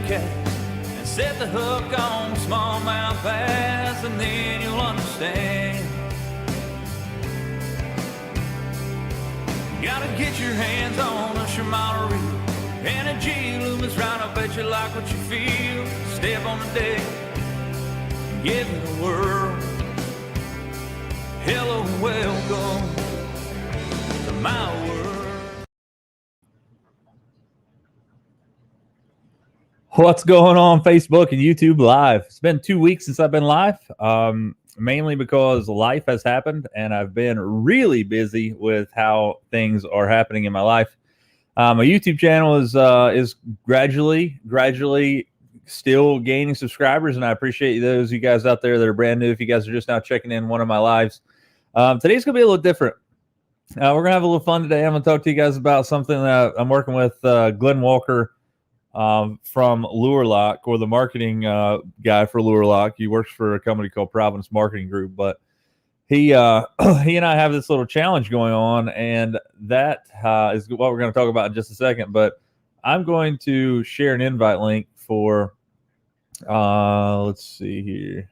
cast and set the hook on smallmouth bass, and then you'll understand. Gotta get your hands on a Shimano reel and a G-Loomis round. I bet you like what you feel. Step on the deck and give it a whirl. Hello, welcome to my world. What's going on Facebook and YouTube Live? It's been 2 weeks since I've been live, mainly because life has happened and I've been really busy with how things are happening in my life. My YouTube channel is gradually still gaining subscribers, and I appreciate those of you guys out there that are brand new. If you guys are just now checking in one of my lives, today's gonna be a little different. We're gonna have a little fun today. I'm gonna talk to you guys about something that I'm working with Glenn Walker from Lure Lock, or the marketing guy for Lure Lock. He works for a company called Providence Marketing Group, but he and I have this little challenge going on, and that is what we're going to talk about in just a second. But I'm going to share an invite link for let's see here.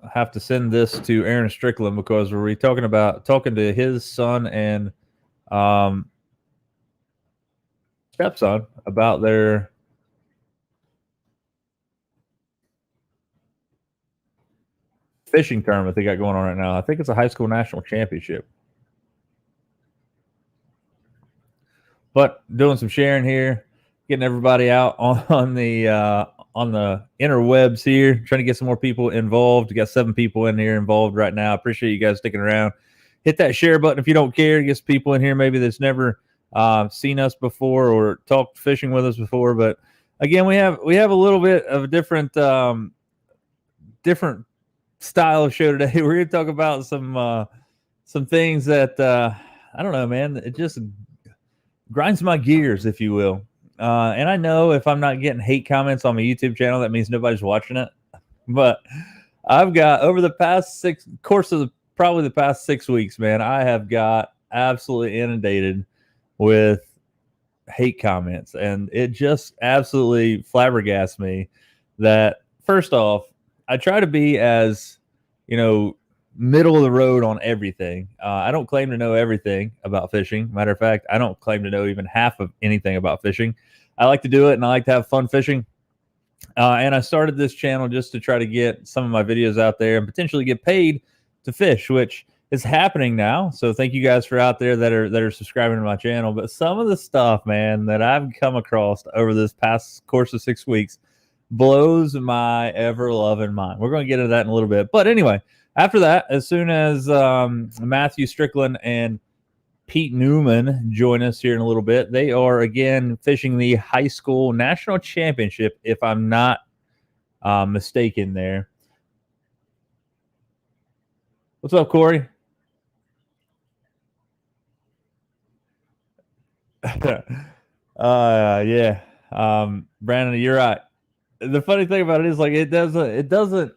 I have to send this to Aaron Strickland because we're talking to his son and stepson about their fishing tournament they got going on right now. I think it's a high school national championship. But doing some sharing here, getting everybody out on the interwebs here, trying to get some more people involved. We got 7 people in here involved right now. I appreciate you guys sticking around. Hit that share button if you don't care. Get some people in here maybe that's never seen us before or talked fishing with us before. But again, we have a little bit of a different style of show today. We're going to talk about some things that I don't know, man. It just grinds my gears, if you will. And I know if I'm not getting hate comments on my YouTube channel, that means nobody's watching it. But I've got over the past probably the past 6 weeks, man, I have got absolutely inundated with hate comments, and it just absolutely flabbergasts me that, first off, I try to be as, middle of the road on everything. I don't claim to know everything about fishing. Matter of fact, I don't claim to know even half of anything about fishing. I like to do it, and I like to have fun fishing. And I started this channel just to try to get some of my videos out there and potentially get paid to fish, which is happening now. So thank you guys for out there that are subscribing to my channel. But some of the stuff, man, that I've come across over this past course of 6 weeks blows my ever-loving mind. We're going to get into that in a little bit. But anyway, after that, as soon as Matthew Strickland and Pete Newman join us here in a little bit, they are again fishing the high school national championship, if I'm not mistaken there. What's up, Corey? Yeah. Brandon, you're right. The funny thing about it is, like, it doesn't,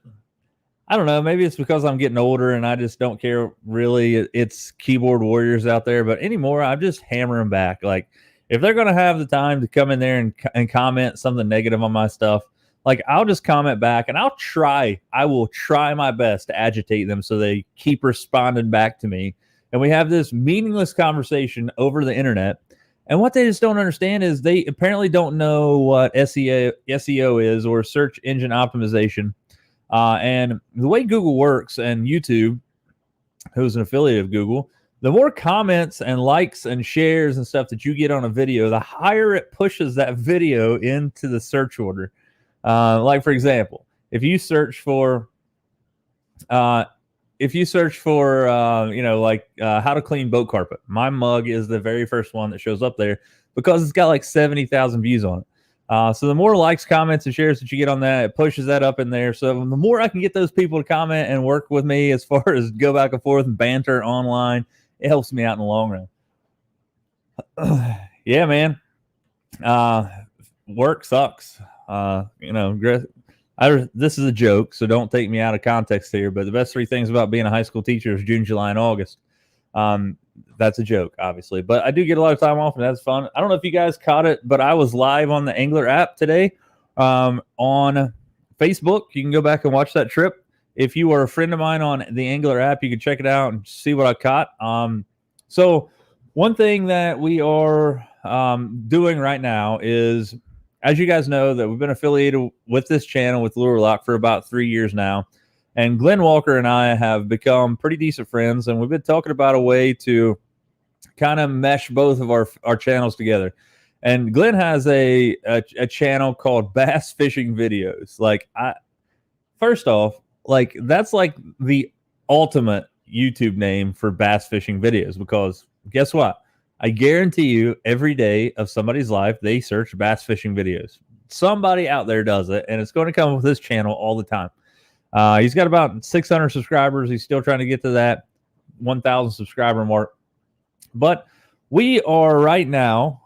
I don't know, maybe it's because I'm getting older and I just don't care really. It's keyboard warriors out there, but anymore, I'm just hammering back. Like, if they're going to have the time to come in there and comment something negative on my stuff, like, I'll just comment back, and I will try my best to agitate them so they keep responding back to me. And we have this meaningless conversation over the internet. And what they just don't understand is they apparently don't know what SEO is, or search engine optimization. And the way Google works, and YouTube, who's an affiliate of Google, the more comments and likes and shares and stuff that you get on a video, the higher it pushes that video into the search order. Like, for example, if you search for how to clean boat carpet, my mug is the very first one that shows up there because it's got like 70,000 views on it. So the more likes, comments, and shares that you get on that, it pushes that up in there. So the more I can get those people to comment and work with me as far as go back and forth and banter online, it helps me out in the long run. Yeah, man. Work sucks. This is a joke, so don't take me out of context here, but the best 3 things about being a high school teacher is June, July, and August. That's a joke, obviously, but I do get a lot of time off, and that's fun. I don't know if you guys caught it, but I was live on the Angler app today on Facebook. You can go back and watch that trip. If you are a friend of mine on the Angler app, you can check it out and see what I caught. So one thing that we are doing right now is, as you guys know, that we've been affiliated with this channel with Lure Lock for about 3 years now. And Glenn Walker and I have become pretty decent friends, and we've been talking about a way to kind of mesh both of our channels together. And Glenn has a channel called Bass Fishing Videos. Like, first off, like, that's like the ultimate YouTube name for bass fishing videos, because guess what? I guarantee you every day of somebody's life, they search bass fishing videos. Somebody out there does it, and it's going to come with this channel all the time. He's got about 600 subscribers. He's still trying to get to that 1,000 subscriber mark. But we are right now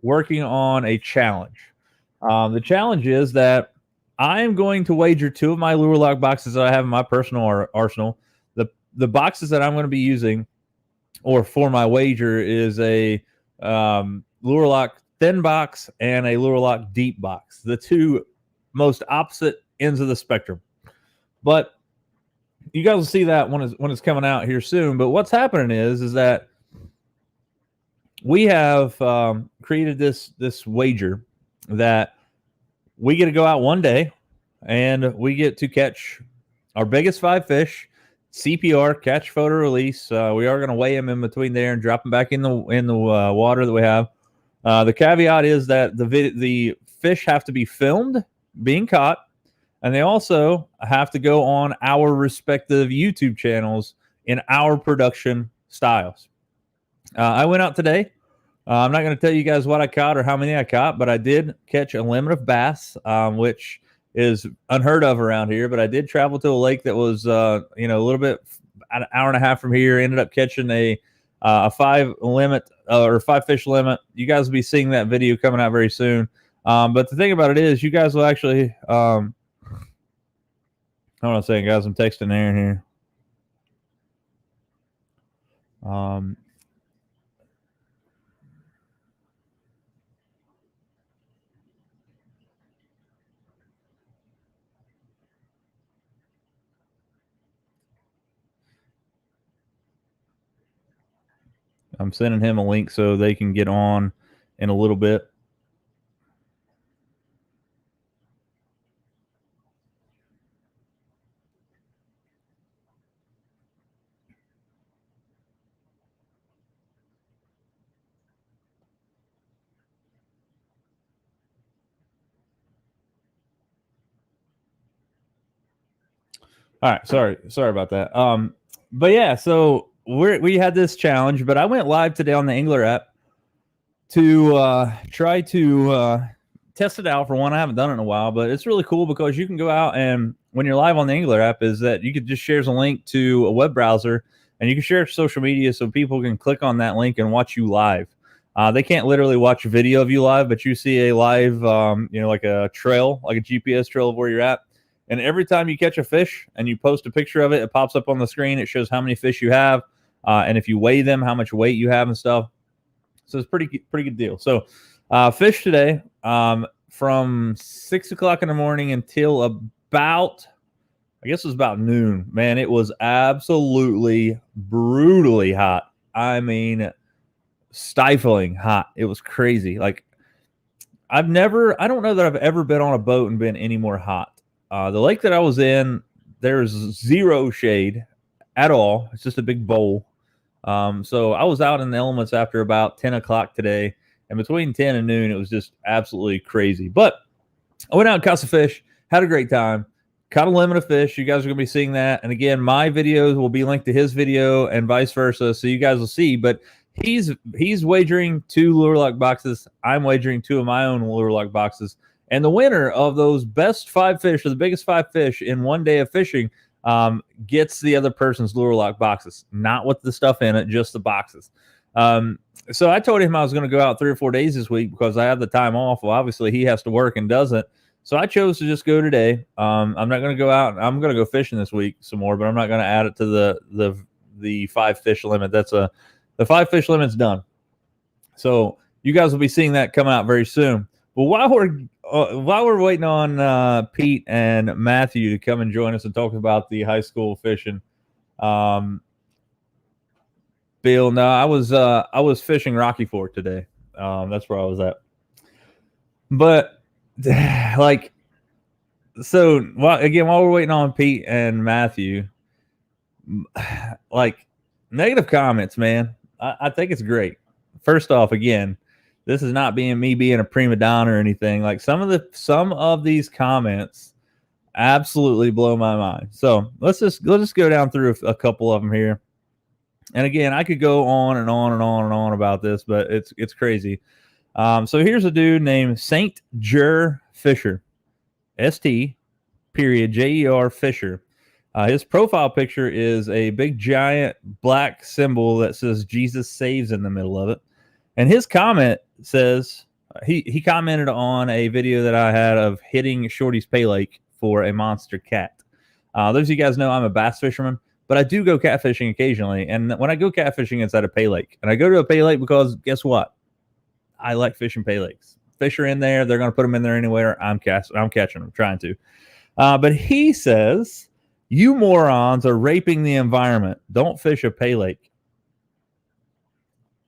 working on a challenge. The challenge is that I am going to wager 2 of my Lure Lock boxes that I have in my personal arsenal. The boxes that I'm going to be using, or for my wager, is a Lure Lock thin box and a Lure Lock deep box. The two most opposite ends of the spectrum. But you guys will see that when it's coming out here soon. But what's happening is that we have created this wager that we get to go out one day and we get to catch our biggest 5 fish, CPR, catch, photo, release. We are going to weigh them in between there and drop them back in the water that we have. The caveat is that the fish have to be filmed being caught, and they also have to go on our respective YouTube channels in our production styles. I went out today. I'm not going to tell you guys what I caught or how many I caught, but I did catch a limit of bass, which is unheard of around here. But I did travel to a lake that was, a little bit, an hour and a half from here. Ended up catching a 5 limit or 5 fish limit. You guys will be seeing that video coming out very soon. But the thing about it is, you guys will actually, hold on a second, guys. I'm texting Aaron here. I'm sending him a link so they can get on in a little bit. All right, sorry about that. But yeah, so we had this challenge, but I went live today on the Angler app to try to test it out. For one, I haven't done it in a while, but it's really cool because you can go out, and when you're live on the Angler app, is that you could just share a link to a web browser, and you can share social media so people can click on that link and watch you live. They can't literally watch a video of you live, but you see a live, like a trail, like a GPS trail of where you're at. And every time you catch a fish and you post a picture of it, it pops up on the screen. It shows how many fish you have, and if you weigh them, how much weight you have and stuff. So it's pretty good deal. So fish today from 6 o'clock in the morning until about, I guess it was about noon. Man, it was absolutely brutally hot. I mean, stifling hot. It was crazy. Like, I don't know that I've ever been on a boat and been any more hot. The lake that I was in, there's zero shade at all. It's just a big bowl. So I was out in the elements after about 10 o'clock today. And between 10 and noon, it was just absolutely crazy. But I went out and caught some fish, had a great time, caught a limit of fish. You guys are going to be seeing that. And again, my videos will be linked to his video and vice versa. So you guys will see. But he's wagering 2 Lure Lock boxes. I'm wagering 2 of my own Lure Lock boxes. And the winner of those best 5 fish, or the biggest 5 fish in one day of fishing, gets the other person's Lure Lock boxes. Not with the stuff in it, just the boxes. So I told him I was going to go out 3 or 4 days this week because I have the time off. Well, obviously he has to work and doesn't. So I chose to just go today. I'm not going to go out. I'm going to go fishing this week some more, but I'm not going to add it to the 5 fish limit. That's The 5 fish limit's done. So you guys will be seeing that come out very soon. But while we're waiting on Pete and Matthew to come and join us and talk about the high school fishing, Bill, no, I was fishing Rocky Fork today. That's where I was at. But like, so while we're waiting on Pete and Matthew, like, negative comments, man, I think it's great. First off, again, this is not me being a prima donna or anything. Like, some of these comments absolutely blow my mind. So let's just go down through a couple of them here. And again, I could go on and on and on and on about this, but it's crazy. So here's a dude named Saint Jer Fisher, St. Jer Fisher. His profile picture is a big giant black symbol that says Jesus saves in the middle of it. And his comment says, he commented on a video that I had of hitting Shorty's Pay Lake for a monster cat. Those of you guys know I'm a bass fisherman, but I do go catfishing occasionally. And when I go catfishing, it's at a pay lake. And I go to a pay lake because guess what? I like fishing pay lakes. Fish are in there. They're going to put them in there anywhere. I'm catching them, trying to. But he says, you morons are raping the environment. Don't fish a pay lake.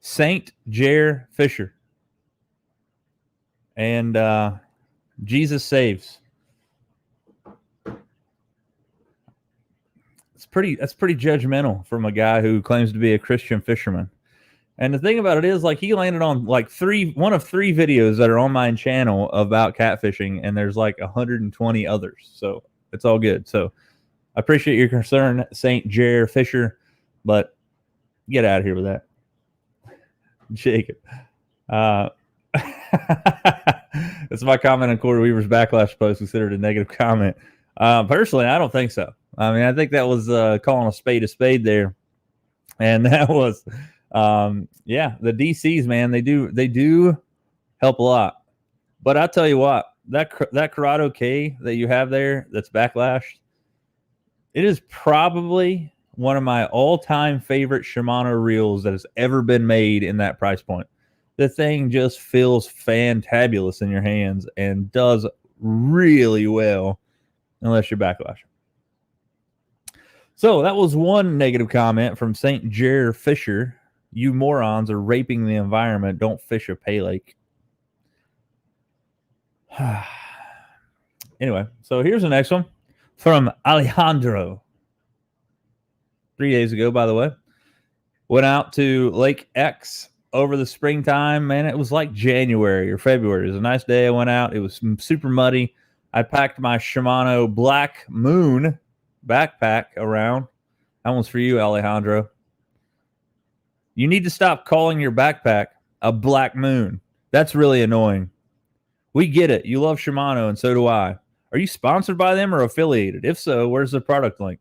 Saint Jer Fisher. And Jesus saves. That's pretty judgmental from a guy who claims to be a Christian fisherman. And the thing about it is, like, he landed on like one of three videos that are on my channel about catfishing, and there's like 120 others. So it's all good. So I appreciate your concern, Saint Jer Fisher, but get out of here with that. Jacob. That's my comment on Corey Weaver's backlash post, considered a negative comment. Personally, I don't think so. I mean, I think that was calling a spade there. And that was, the DCs, man, they do help a lot. But I'll tell you what, that Corrado K that you have there that's backlashed, it is probably one of my all-time favorite Shimano reels that has ever been made in that price point. The thing just feels fantabulous in your hands and does really well unless you're backlashing. So that was one negative comment from St. Jer Fisher. You morons are raping the environment. Don't fish a pay lake. Anyway, so here's the next one from Alejandro. 3 days ago, by the way. Went out to Lake X over the springtime. Man, it was like January or February. It was a nice day. I went out. It was super muddy. I packed my Shimano Black Moon backpack around. That one's for you, Alejandro. You need to stop calling your backpack a Black Moon. That's really annoying. We get it. You love Shimano, and so do I. Are you sponsored by them or affiliated? If so, where's the product link?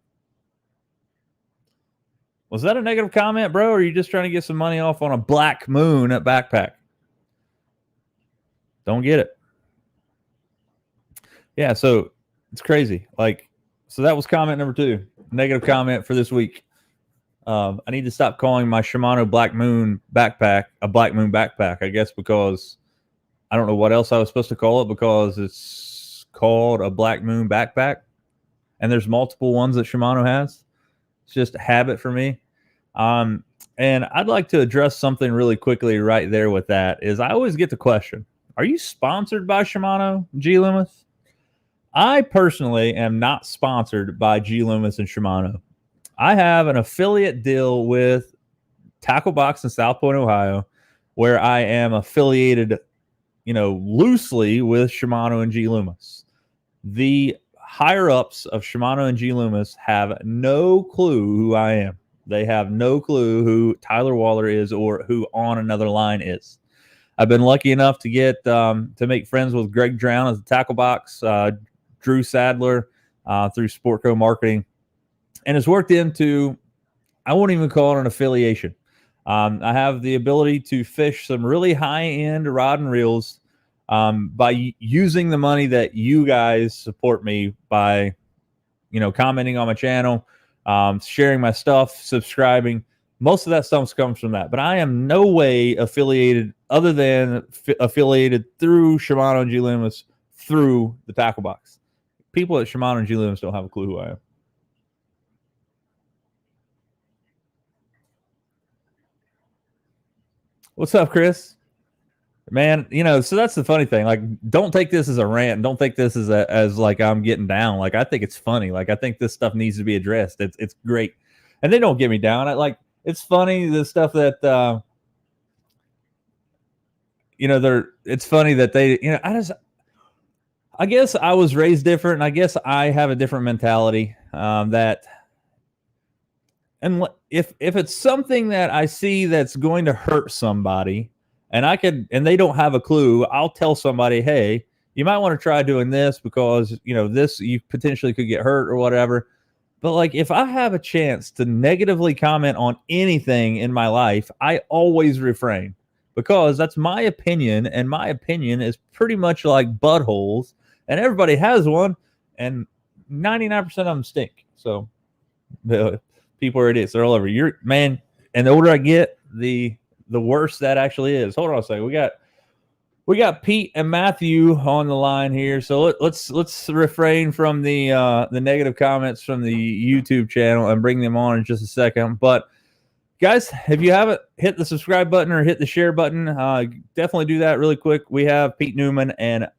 Was that a negative comment, bro? Or are you just trying to get some money off on a Black Moon at backpack? Don't get it. Yeah, so it's crazy. Like, so that was comment number 2. Negative comment for this week. I need to stop calling my Shimano Black Moon backpack a Black Moon backpack, I guess, because I don't know what else I was supposed to call it, because it's called a Black Moon backpack. And there's multiple ones that Shimano has. It's just a habit for me. And I'd like to address something really quickly right there with that. Is I always get the question, are you sponsored by Shimano, G. Loomis? I personally am not sponsored by G. Loomis and Shimano. I have an affiliate deal with Tackle Box in South Point, Ohio, where I am affiliated, loosely with Shimano and G. Loomis. The higher-ups of Shimano and G. Loomis have no clue who I am. They have no clue who Tyler Waller is or who On Another Line is. I've been lucky enough to get to make friends with Greg Drown as a Tackle Box, Drew Sadler through Sportco Marketing, and it's worked into, I won't even call it an affiliation. I have the ability to fish some really high-end rod and reels by using the money that you guys support me by, commenting on my channel, sharing my stuff, subscribing. Most of that stuff comes from that. But I am no way affiliated other than affiliated through Shimano and G Loomis through the tackle box. People at Shimano and G Loomis don't have a clue who I am. What's up, Chris? Man, so that's the funny thing. Like, don't take this as a rant. Don't take this as like I'm getting down. Like, I think it's funny. Like, I think this stuff needs to be addressed. It's great. And they don't get me down. It's funny, the stuff that it's funny that they, I guess I was raised different, and I guess I have a different mentality that, and if it's something that I see that's going to hurt somebody, and they don't have a clue, I'll tell somebody, hey, you might want to try doing this because, this, you potentially could get hurt or whatever. But like, if I have a chance to negatively comment on anything in my life, I always refrain, because that's my opinion, and my opinion is pretty much like buttholes, and everybody has one, and 99% of them stink. So people are idiots. They're all over. Man, and the older I get, the worse that actually is. Hold on a second. We got Pete and Matthew on the line here, so let's refrain from the negative comments from the YouTube channel and bring them on in just a second. But guys, if you haven't hit the subscribe button or hit the share button, definitely do that really quick. We have Pete Newman and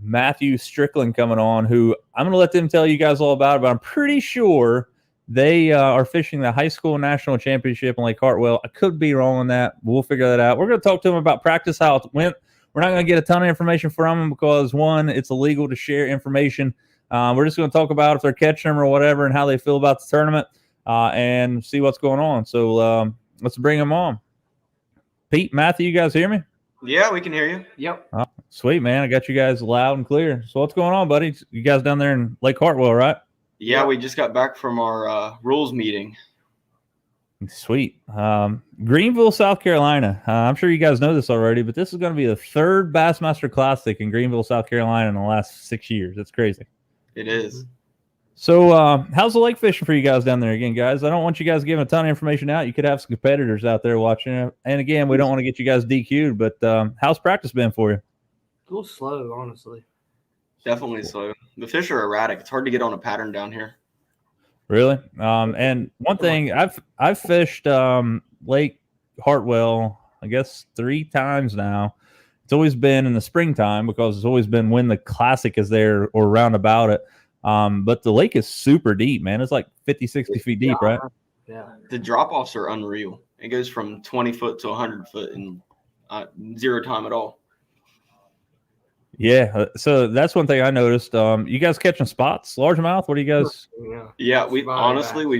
Matthew Strickland coming on, who I'm going to let them tell you guys all about it, but I'm pretty sure they are fishing the high school national championship in Lake Hartwell. I could be wrong on that. We'll figure that out. We're going to talk to them about practice, how it went. We're not going to get a ton of information from them because, one, it's illegal to share information. We're just going to talk about if they're catching them or whatever and how they feel about the tournament and see what's going on. So let's bring them on. Pete, Matthew, you guys hear me? Yeah, we can hear you. Yep. Oh, sweet, man. I got you guys loud and clear. So what's going on, buddy? You guys down there in Lake Hartwell, right? Yeah, we just got back from our rules meeting. Sweet. Greenville, South Carolina. I'm sure you guys know this already, but this is going to be the third Bassmaster Classic in Greenville, South Carolina in the last 6 years. That's crazy. It is. So how's the lake fishing for you guys down there again, guys? I don't want you guys giving a ton of information out. You could have some competitors out there watching it. And again, we don't want to get you guys DQ'd, but how's practice been for you? A little slow, honestly. Definitely slow. The fish are erratic. It's hard to get on a pattern down here. Really? And one thing, I've fished Lake Hartwell, I guess 3 times now. It's always been in the springtime because it's always been when the classic is there or around about it. But the lake is super deep, man. It's like 50, 60 feet deep, right? Yeah. The drop-offs are unreal. It goes from 20 foot to 100 foot in 0 time at all. Yeah, so that's one thing I noticed. You guys catching spots, largemouth? What do you guys? Yeah, we've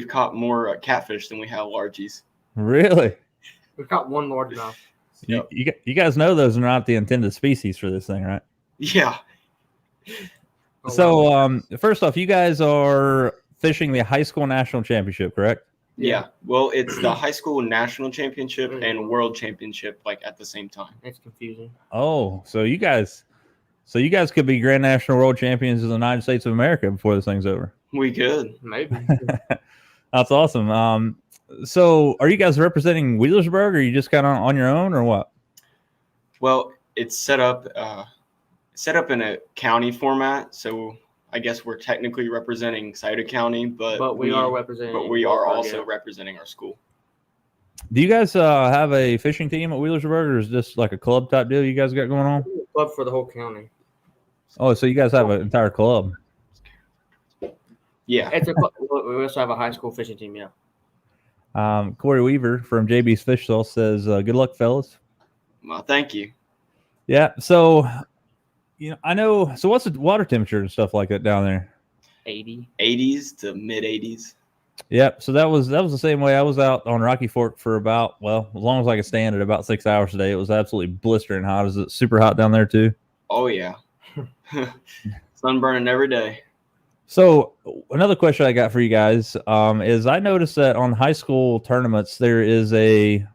caught more catfish than we have largies. Really? We've got one largemouth. You guys know those are not the intended species for this thing, right? Yeah. So first off, you guys are fishing the high school national championship, correct? Yeah. Well, it's the high school national championship and world championship like at the same time. It's confusing. Oh, so you guys could be Grand National World Champions of the United States of America before this thing's over. We could. Maybe. That's awesome. So are you guys representing Wheelersburg, or are you just kind of on your own, or what? Well, it's set up in a county format, so I guess we're technically representing Scioto County, but we are representing. But we are also representing our school. Do you guys have a fishing team at Wheelersburg, or is this like a club type deal you guys got going on? Club for the whole county. Oh, so you guys have an entire club? Yeah. It's a club. We also have a high school fishing team, yeah. Corey Weaver from JB's Fish Sauce says, good luck, fellas. Well, thank you. Yeah, so, I know. So what's the water temperature and stuff like that down there? 80s to mid-80s. Yep, so that was the same way. I was out on Rocky Fork for about, as long as I could stand it, about 6 hours a day. It was absolutely blistering hot. Is it super hot down there too? Oh, yeah. Sunburning every day. So another question I got for you guys is I noticed that on high school tournaments there is a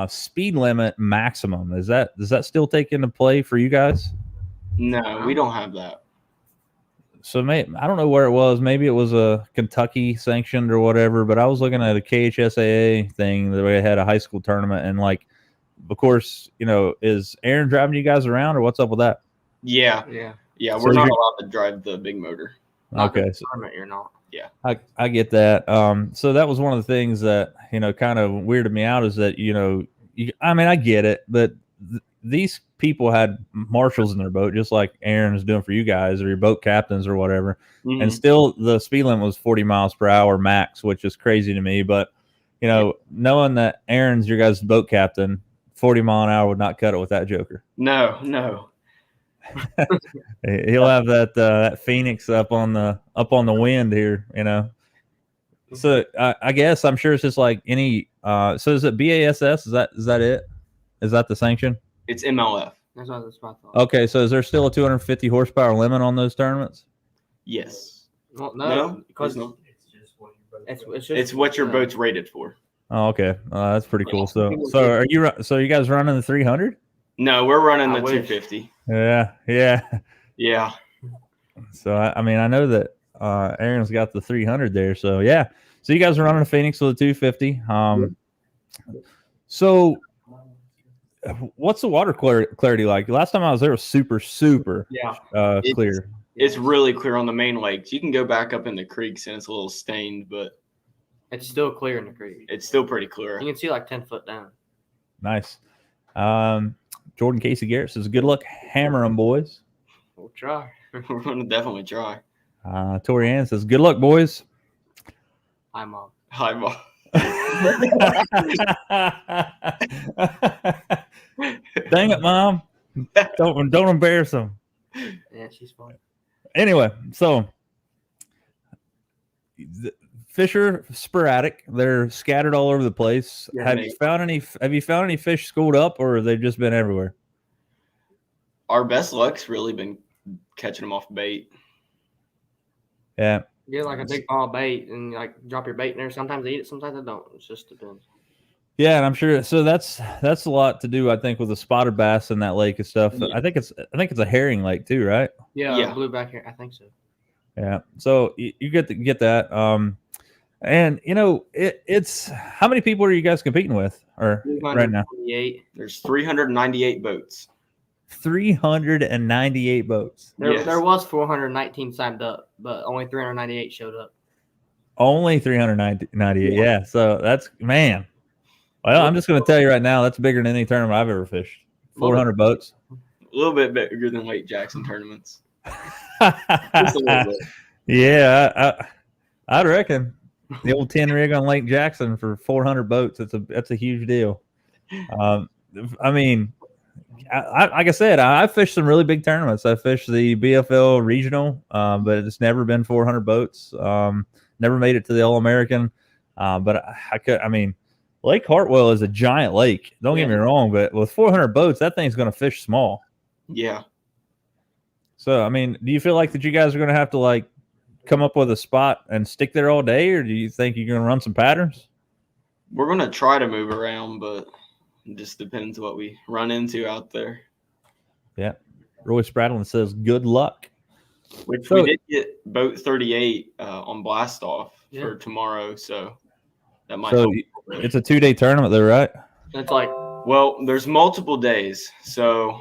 speed limit maximum. Does that still take into play for you guys? No, we don't have that. So I don't know where it was. Maybe it was a Kentucky sanctioned or whatever. But I was looking at a KHSAA thing that they had a high school tournament, and like, of course, is Aaron driving you guys around, or what's up with that? Yeah. Yeah. So We're not you're- allowed to drive the big motor. Not Okay, the tournament, you're not. I get that. So that was one of the things that kind of weirded me out is that I mean, I get it, but these people had marshals in their boat, just like Aaron is doing for you guys or your boat captains or whatever. Mhm. And still, the speed limit was 40 miles per hour max, which is crazy to me. But knowing that Aaron's your guys' boat captain, 40 mile an hour would not cut it with that joker. No. He'll have that Phoenix up on the wind here, So I guess I'm sure it's just like any. So is it BASS? Is that it? Is that the sanction? It's MLF. That's what I thought. Okay, so is there still a 250 horsepower limit on those tournaments? Yes. Well, No, no, because there's no. it's It's what your boat's rated for. Oh, okay, that's pretty cool. So are you guys running the 300? No, we're running I the wish. 250. Yeah. Yeah. So I mean, I know that Aaron's got the 300 there. So yeah. So you guys are running a Phoenix with a 250. So what's the water clarity like? Last time I was there, it was super clear. It's really clear on the main lakes. You can go back up in the creeks and it's a little stained, but It's still clear in the creek. it's still pretty clear. You can see like 10 foot down. Nice. Jordan Casey Garrett says, "Good luck, hammer 'em, boys." We'll try. We're going to definitely try. Tori Ann says, "Good luck, boys." Hi, Mom. Hi, Mom. Dang it, Mom! Don't embarrass them. Yeah, she's fine. Anyway, so the fish are sporadic. They're scattered all over the place. Yeah, Have you found any fish schooled up, or have they just been everywhere? Our best luck's really been catching them off bait. Yeah. Get like a big ball of bait and like drop your bait in there. Sometimes they eat it, sometimes they don't. It just depends. Yeah, and I'm sure. So that's a lot to do, I think, with the spotted bass in that lake and stuff. Yeah. I think it's a herring lake too, right? Yeah. Blue back here. I think so. Yeah. So you get that. And it's how many people are you guys competing with, or right now? 328. There's 398 boats. 398 boats. Yes. There was 419 signed up, but only 398 showed up. Only 398. Yeah. So that's man. Well, I'm just going to tell you right now, that's bigger than any tournament I've ever fished. 400 boats. A little bit bigger than Lake Jackson tournaments. Just a little bit. Yeah, I'd reckon the old 10 rig on Lake Jackson for 400 boats. That's a huge deal. I mean, like I said, I fished some really big tournaments. I fished the BFL regional, but it's never been 400 boats. Never made it to the All American, but I mean, Lake Hartwell is a giant lake. Don't get me wrong, but with 400 boats, that thing's going to fish small. Yeah. So, I mean, do you feel like that you guys are going to have to like come up with a spot and stick there all day, or do you think you're going to run some patterns? We're going to try to move around, but it just depends what we run into out there. Yeah. Roy Spradlin says, "Good luck." Which So- we did get boat 38 on blast off for tomorrow, so that might So help. it's a 2-day tournament though, right? It's like Well, there's multiple days. So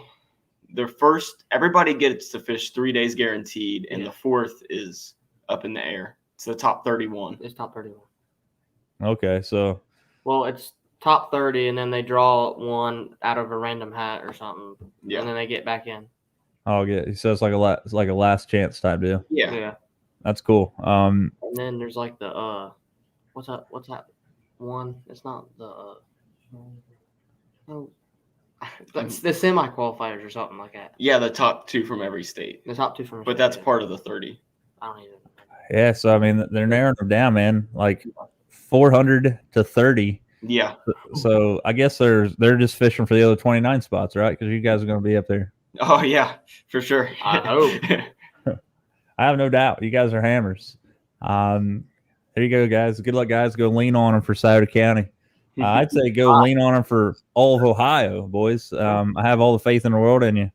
the first, everybody gets to fish 3 days guaranteed, and the fourth is up in the air. It's the top 31. it's top 31. Okay. So, Well, it's top 30, and then they draw one out of a random hat or something, Yeah. and then they get back in. he says it's like a last chance type deal. Yeah. That's cool. And then there's like the what's that one? It's not the it's the semi qualifiers or something like that. Yeah, the top two from every state. The top two from. But that's part of the 30. I don't even. Yeah. So, I mean, they're narrowing them down, man, like 400 to 30. Yeah. So I guess they're just fishing for the other 29 spots, right? Because you guys are going to be up there. Oh, yeah, for sure. I hope. I have no doubt. You guys are hammers. There you go, guys. Good luck, guys. Go lean on them for Scioto County. I'd say go lean on them for all of Ohio, boys. I have all the faith in the world in you.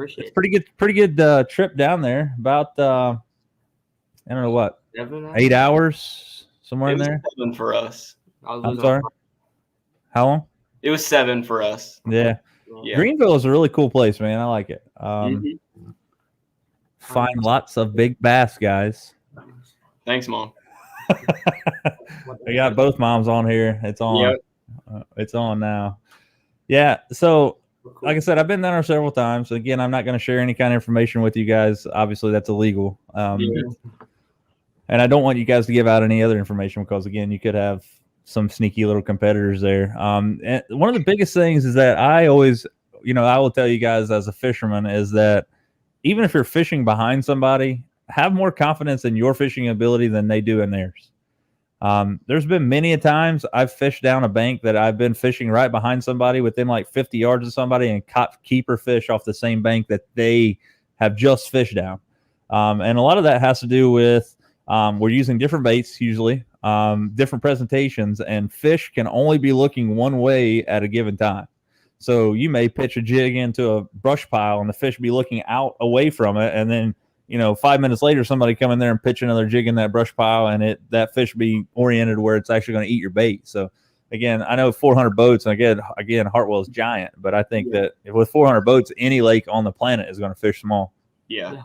Appreciate it's pretty good trip down there. About I don't know what, 8 hours somewhere It in was there. 7 for us. I'm sorry. How long? It was 7 for us. Yeah. Yeah. Greenville is a really cool place, man. I like it. Mhm. Find lots of big bass, guys. Thanks, Mom. We got both moms on here. It's on. Yep. It's on now. Yeah. So, like I said, I've been down there several times. Again, I'm not going to share any kind of information with you guys. Obviously, that's illegal. Yeah. And I don't want you guys to give out any other information because, again, you could have some sneaky little competitors there. And one of the biggest things is that I always, I will tell you guys as a fisherman is that even if you're fishing behind somebody, have more confidence in your fishing ability than they do in theirs. There's been many a times I've fished down a bank that I've been fishing right behind somebody within like 50 yards of somebody and caught keeper fish off the same bank that they have just fished down. And a lot of that has to do with we're using different baits usually, different presentations, and fish can only be looking one way at a given time. So you may pitch a jig into a brush pile and the fish be looking out away from it, and then 5 minutes later somebody come in there and pitch another jig in that brush pile, and that fish be oriented where it's actually going to eat your bait. So again, I know 400 boats, and again Hartwell's giant, but I think that with 400 boats, any lake on the planet is going to fish small. Yeah.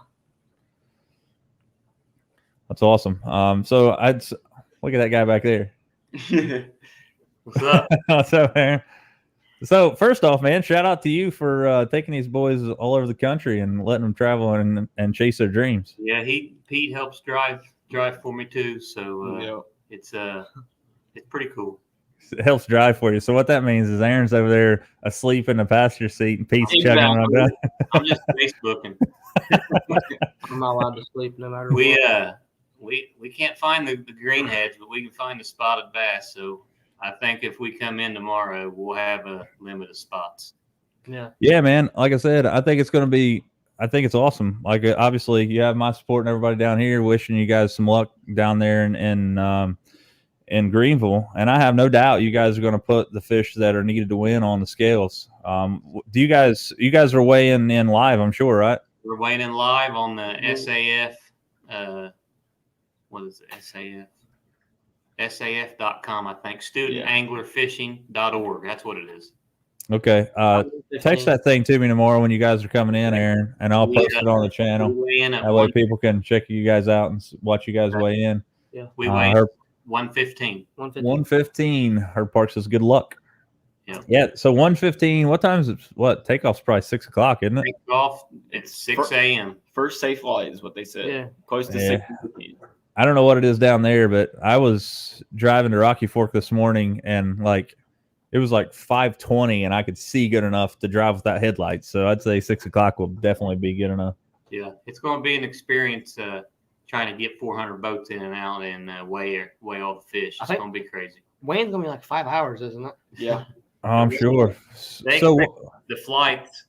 That's awesome. So I'd look at that guy back there. What's up? What's up, man? So first off, man, shout out to you for taking these boys all over the country and letting them travel and chase their dreams. Yeah, Pete helps drive for me too, so it's pretty cool. It helps drive for you. So what that means is Aaron's over there asleep in the passenger seat and Pete's chugging around. I'm just Facebooking. I'm not allowed to sleep no matter what. We can't find the greenheads, but we can find the spotted bass. So I think if we come in tomorrow, we'll have a limit of spots. Yeah, man. Like I said, I think it's awesome. Like obviously you have my support and everybody down here wishing you guys some luck down there in Greenville. And I have no doubt you guys are going to put the fish that are needed to win on the scales. Do you guys are weighing in live, I'm sure, right? We're weighing in live on the SAF. What is it? SAF? SAF.com, I think. StudentAnglerFishing.org. That's what it is. Okay. Text that thing to me tomorrow when you guys are coming in, Aaron, and I'll post it on the channel. That way people can check you guys out and watch you guys weigh in. Yeah. We weigh 115. 115. Herb Park says good luck. Yeah. Yeah. So 115. What time is it? Takeoff's probably 6 o'clock, isn't it? Takeoff at 6 a.m. First safe flight is what they said. Yeah. Close to 6:15. I don't know what it is down there, but I was driving to Rocky Fork this morning and it was like 5:20 and I could see good enough to drive without headlights. So I'd say 6 o'clock will definitely be good enough. Yeah. It's going to be an experience trying to get 400 boats in and out and weigh all the fish. It's going to be crazy. Weighing's going to be like 5 hours, isn't it? Yeah. I'm sure. So the flights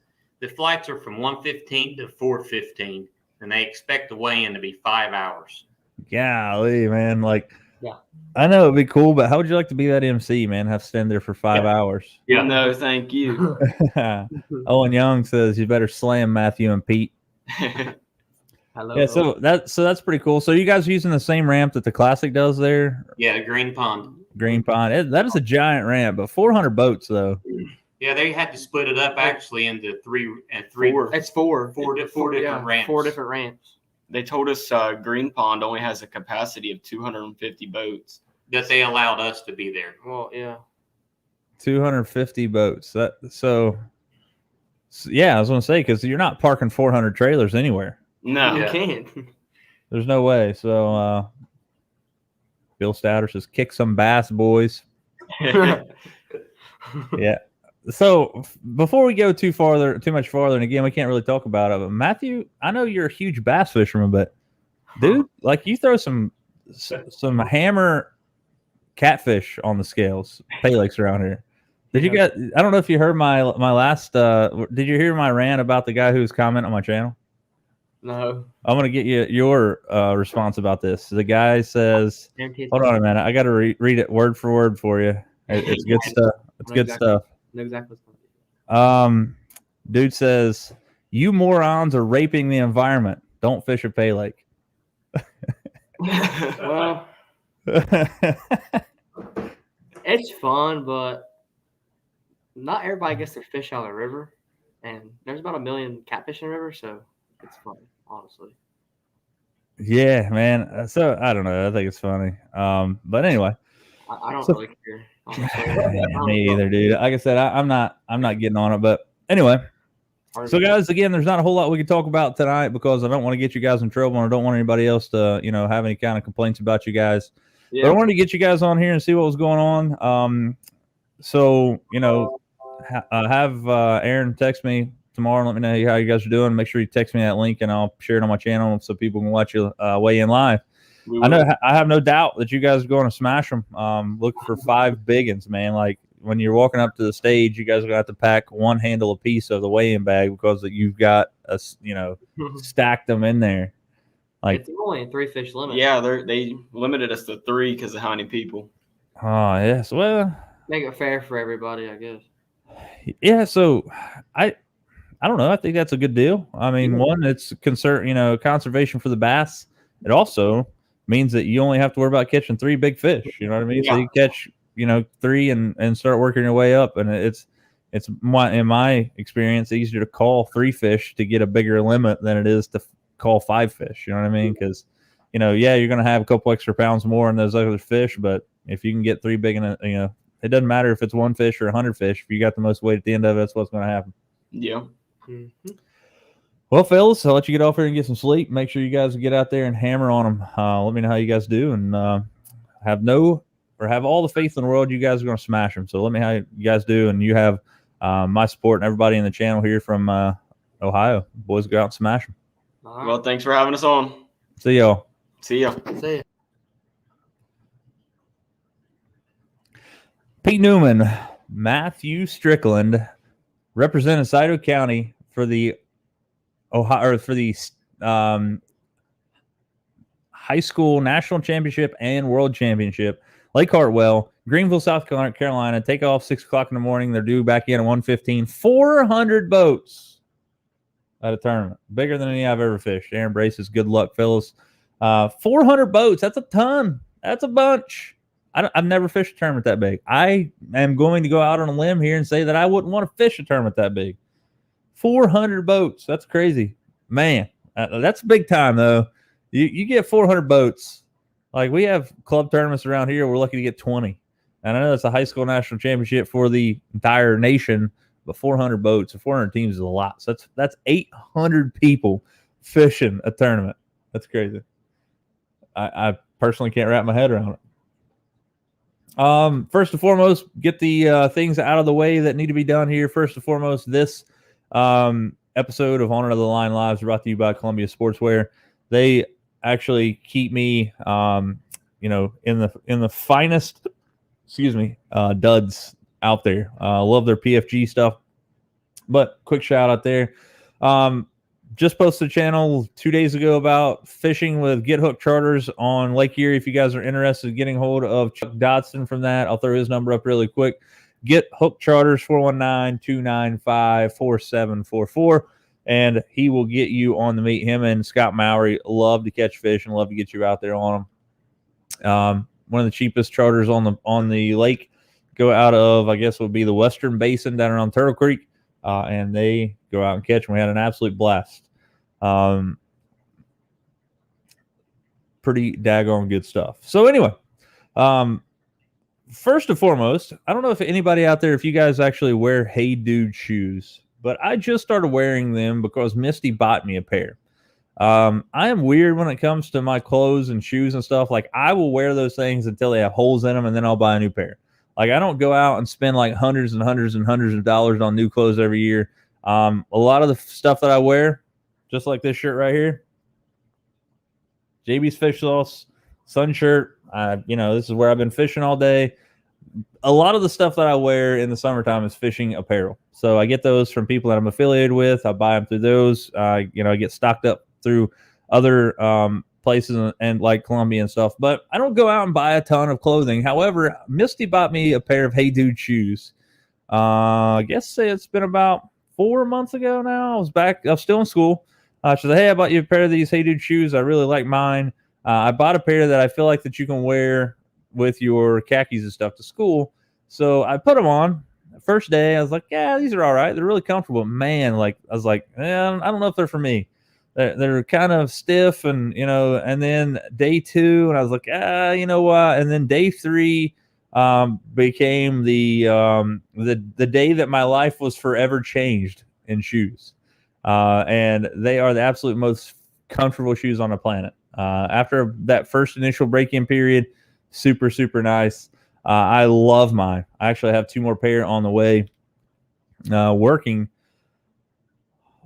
are from 1:15 to 4:15, and they expect the weigh-in to be 5 hours. Golly, man. I know it'd be cool, but how would you like to be that MC, man? Have to stand there for 5 hours. Yeah. No, thank you. Owen Young says you better slam Matthew and Pete. Hello. Yeah, so that's pretty cool. So you guys are using the same ramp that the Classic does there? Yeah, the Green Pond. Green Pond. That is a giant ramp, but 400 boats though. Yeah, they had to split it up actually into three. It's four different ramps. 4 different ramps. They told us Green Pond only has a capacity of 250 boats. That they allowed us to be there. Well, yeah. 250 boats. Yeah, I was going to say, because you're not parking 400 trailers anywhere. No. You can't. There's no way. So Bill Stouter says, kick some bass, boys. Yeah. So before we go too much farther, and again, we can't really talk about it, but Matthew, I know you're a huge bass fisherman, but dude, you throw some hammer catfish on the scales, pay lakes around here. I don't know if you heard my last, did you hear my rant about the guy who was commenting on my channel? No. I'm going to get your response about this. The guy says, hold on a minute. I got to read it word for word for you. It's good stuff. It's good stuff. Exactly. Dude says, You morons are raping the environment. Don't fish a pay lake. Well, it's fun, but not everybody gets their fish out of the river. And there's about 1 million catfish in the river, so it's fun, honestly. Yeah, man. So I don't know. I think it's funny. But anyway, I don't So- really care. Honestly. yeah, me either, dude. Like I said, I'm not getting on it. But anyway, so guys, again, there's not a whole lot we can talk about tonight because I don't want to get you guys in trouble and I don't want anybody else to, have any kind of complaints about you guys. Yeah. But I wanted to get you guys on here and see what was going on. So have Aaron text me tomorrow and let me know how you guys are doing. Make sure you text me that link and I'll share it on my channel so people can watch you weigh in live. I have no doubt that you guys are going to smash them. Look for 5 big ones, man. Like when you're walking up to the stage, you guys are going to have to pack 1 handle a piece of the weigh-in bag because you've got stacked them in there. Like it's only a 3 fish limit. Yeah, they limited us to 3 because of how many people. Oh yes, well, Make it fair for everybody, I guess. yeah. So I don't know. I think that's a good deal. I mean, one, it's conservation for the bass. It also means that you only have to worry about catching 3 big fish. You know what I mean? Yeah. So you catch 3 and start working your way up, and it's in my experience easier to call 3 fish to get a bigger limit than it is to call 5 fish. You know what I mean? Because you're going to have a couple extra pounds more in those other fish, but if you can get 3 big in it, it doesn't matter if it's 1 fish or 100 fish. If you got the most weight at the end of it, that's what's going to happen. Yeah. Mm-hmm. Well, fellas, I'll let you get off here and get some sleep. Make sure you guys get out there and hammer on them. Let me know how you guys do, and have all the faith in the world you guys are going to smash them. So let me know how you guys do, and you have my support and everybody in the channel here from Ohio. Boys, go out and smash them. All right. Well, thanks for having us on. See y'all. See ya. See ya. Pete Newman, Matthew Strickland, represented Scioto County for the high school national championship and world championship. Lake Hartwell, Greenville, South Carolina. Take off 6:00 in the morning. They're due back in at 1:15. 400 boats at a tournament, bigger than any I've ever fished. Aaron Braces, good luck, fellas. 400 boats. That's a ton. That's a bunch. I've never fished a tournament that big. I am going to go out on a limb here and say that I wouldn't want to fish a tournament that big. 400 boats. That's crazy. Man, that's big time, though. You get 400 boats. Like, we have club tournaments around here. We're lucky to get 20. And I know it's a high school national championship for the entire nation, but 400 boats and 400 teams is a lot. So that's 800 people fishing a tournament. That's crazy. I personally can't wrap my head around it. First and foremost, get the things out of the way that need to be done here. First and foremost, this episode of Honor of the Line Live is brought to you by Columbia Sportswear. They actually keep me, in the finest, duds out there. Love their PFG stuff. But quick shout out there. Just posted a channel 2 days ago about fishing with Get Hook Charters on Lake Erie. If you guys are interested in getting hold of Chuck Dodson from that, I'll throw his number up really quick. Get Hook Charters, 419-295-4744, and he will get you on the meet. Him and Scott Mowry love to catch fish and love to get you out there on them. One of the cheapest charters on the lake go out of, I guess, would be the Western Basin down around Turtle Creek, and they go out and catch them. We had an absolute blast. Pretty daggone good stuff. So anyway, first and foremost, I don't know if anybody out there, if you guys actually wear Hey Dude shoes, but I just started wearing them because Misty bought me a pair. I am weird when it comes to my clothes and shoes and stuff. Like, I will wear those things until they have holes in them, and then I'll buy a new pair. Like, I don't go out and spend like hundreds and hundreds and hundreds of dollars on new clothes every year. A lot of the stuff that I wear, just like this shirt right here, JB's Fish Sauce, sun shirt. This is where I've been fishing all day. A lot of the stuff that I wear in the summertime is fishing apparel. So I get those from people that I'm affiliated with. I buy them through those. I get stocked up through other places and like Columbia and stuff. But I don't go out and buy a ton of clothing. However, Misty bought me a pair of Hey Dude shoes. I guess it's been about 4 months ago now. I was still in school. She said, hey, I bought you a pair of these Hey Dude shoes. I really like mine. I bought a pair that I feel like that you can wear with your khakis and stuff to school. So I put them on. First day, I was like, yeah, these are all right. They're really comfortable. Man, like I was like, I don't know if they're for me. They're kind of stiff, and and then day 2, and I was like, you know what? And then day 3 became the day that my life was forever changed in shoes. And they are the absolute most comfortable shoes on the planet. After that first initial break-in period, super, super nice. I love mine. I actually have 2 more pair on the way. Working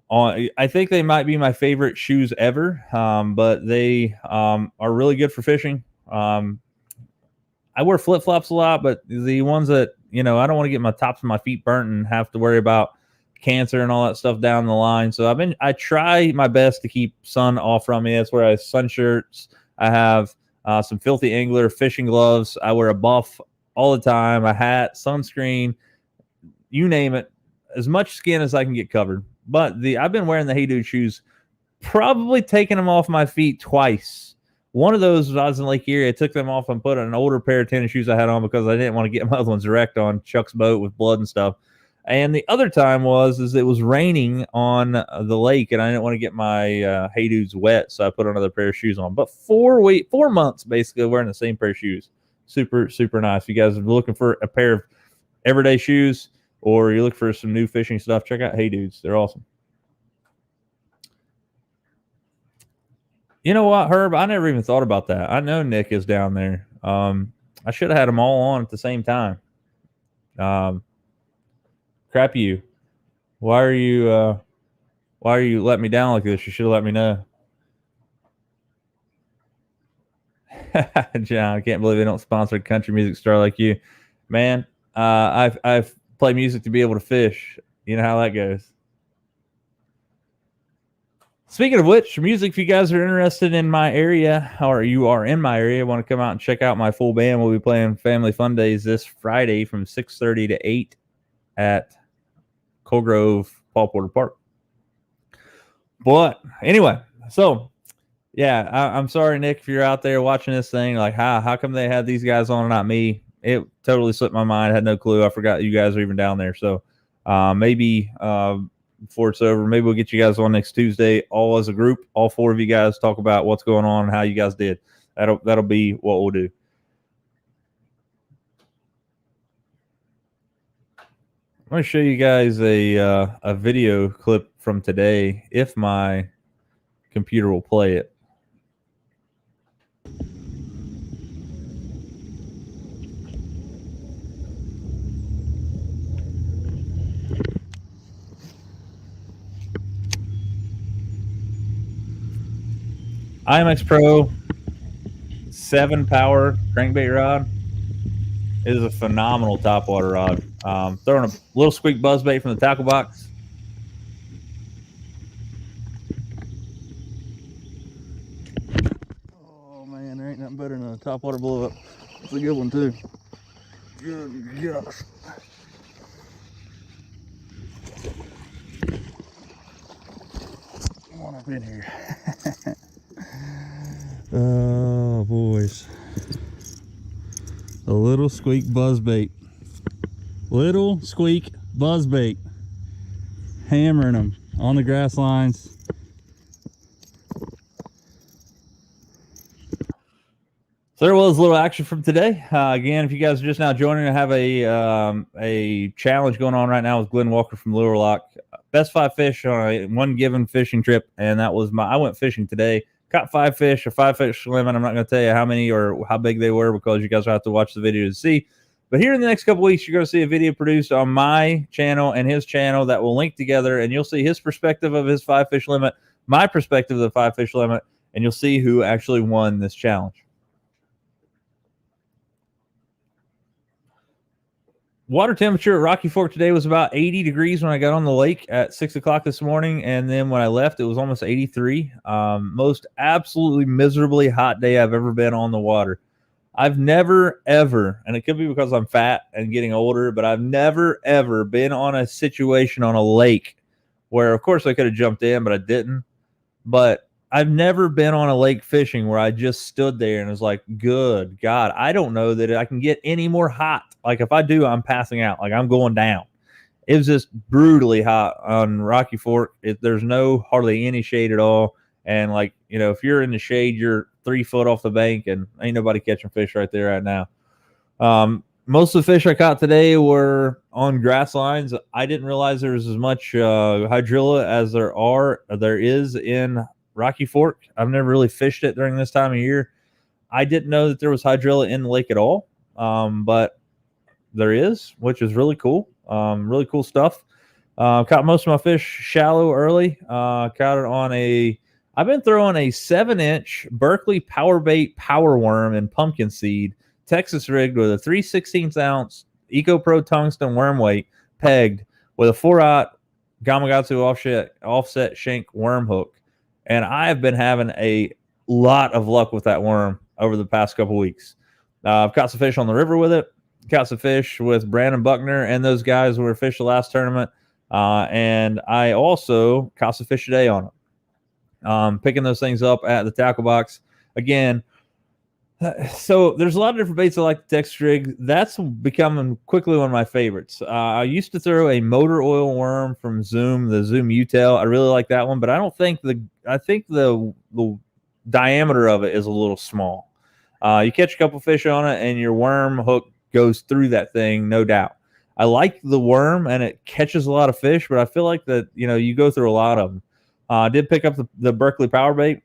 on, I think they might be my favorite shoes ever. But they are really good for fishing. I wear flip-flops a lot, but the ones that I don't want to get my tops of my feet burnt and have to worry about cancer and all that stuff down the line. So I try my best to keep sun off from me. That's where I have sun shirts. I have some filthy angler fishing gloves. I wear a buff all the time, a hat, sunscreen, you name it, as much skin as I can get covered. But I've been wearing the Hey Dude shoes, probably taking them off my feet twice. One of those was I was in Lake Erie. I took them off and put an older pair of tennis shoes I had on because I didn't want to get my other ones wrecked on Chuck's boat with blood and stuff. And the other time is it was raining on the lake, and I didn't want to get my Hey Dudes wet, so I put another pair of shoes on. But 4 months basically wearing the same pair of shoes. Super, super nice. If you guys are looking for a pair of everyday shoes, or you're looking for some new fishing stuff, check out Hey Dudes. They're awesome. You know what, Herb? I never even thought about that. I know Nick is down there. I should have had them all on at the same time. Crap you. Why are you letting me down like this? You should have let me know. John, I can't believe they don't sponsor a country music star like you. Man, I've played music to be able to fish. You know how that goes. Speaking of which, music, if you guys are interested in my area, or you are in my area, want to come out and check out my full band, we'll be playing Family Fun Days this Friday from 6:30 to 8 at Coal Grove, Paul Porter Park. But anyway, so yeah, I'm sorry, Nick, if you're out there watching this thing, like how come they had these guys on and not me? It totally slipped my mind. I had no clue. I forgot you guys are even down there. So maybe before it's over, maybe we'll get you guys on next Tuesday, all as a group, all 4 of you guys talk about what's going on and how you guys did. That'll be what we'll do. I'm going to show you guys a video clip from today, if my computer will play it. IMX Pro 7 power crankbait rod. It is a phenomenal topwater rod. Throwing a little squeak buzzbait from the tackle box. Oh man, there ain't nothing better than a topwater blow up. It's a good one too. Good gosh. Come on up in here. Oh boys. A little squeak buzzbait. Little squeak buzzbait. Hammering them on the grass lines. So there was a little action from today. Again, if you guys are just now joining, I have a challenge going on right now with Glenn Walker from Lure Lock. Best 5 fish on one given fishing trip, and that was I went fishing today. Caught 5 fish, a 5-fish limit. I'm not going to tell you how many or how big they were because you guys will have to watch the video to see. But here in the next couple weeks, you're going to see a video produced on my channel and his channel that will link together, and you'll see his perspective of his 5-fish limit, my perspective of the 5-fish limit, and you'll see who actually won this challenge. Water temperature at Rocky Fork today was about 80 degrees when I got on the lake at 6 o'clock this morning. And then when I left, it was almost 83. Most absolutely miserably hot day I've ever been on the water. I've never, ever, and it could be because I'm fat and getting older, but I've never, ever been on a situation on a lake where, of course, I could have jumped in, but I didn't. But I've never been on a lake fishing where I just stood there and was like, good God, I don't know that I can get any more hot. Like, if I do, I'm passing out. Like, I'm going down. It was just brutally hot on Rocky Fork. There's hardly any shade at all. And, like, you know, if you're in the shade, you're 3 foot off the bank, and ain't nobody catching fish right there right now. Most of the fish I caught today were on grass lines. I didn't realize there was as much hydrilla as there is in Rocky Fork. I've never really fished it during this time of year. I didn't know that there was hydrilla in the lake at all, but there is, which is really cool. Really cool stuff. Caught most of my fish shallow early. Caught it on I've been throwing a 7-inch Berkeley power bait power worm and pumpkin seed, Texas rigged with a 3/16 ounce EcoPro tungsten worm weight pegged with a 4/0 Gamakatsu offset shank worm hook. And I have been having a lot of luck with that worm over the past couple weeks. I've caught some fish on the river with it. Caught some fish with Brandon Buckner and those guys who were fished the last tournament. And I also caught some fish today on it. Picking those things up at the tackle box. Again, so there's a lot of different baits I like the Texas rig. That's becoming quickly one of my favorites. I used to throw a motor oil worm from Zoom, the Zoom U-tail. I really like that one, but I think the diameter of it is a little small. You catch a couple fish on it, and your worm hook goes through that thing, no doubt. I like the worm, and it catches a lot of fish, but I feel like that, you know, you go through a lot of them. I did pick up the Berkeley power bait,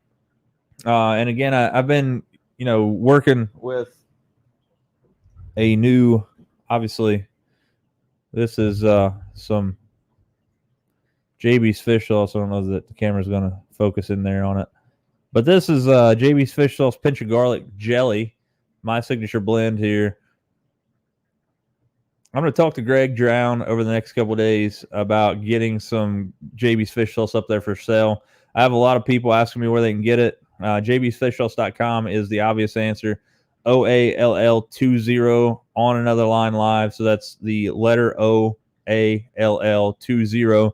and again, I've been, you know, working with a new, obviously, this is some JB's Fish Sauce. I don't know that the camera's going to focus in there on it. But this is JB's Fish Sauce Pinch of Garlic Jelly, my signature blend here. I'm going to talk to Greg Drown over the next couple of days about getting some JB's Fish Sauce up there for sale. I have a lot of people asking me where they can get it. jbsfishsauce.com is the obvious answer. OALL20 on another line live. So that's the letter OALL20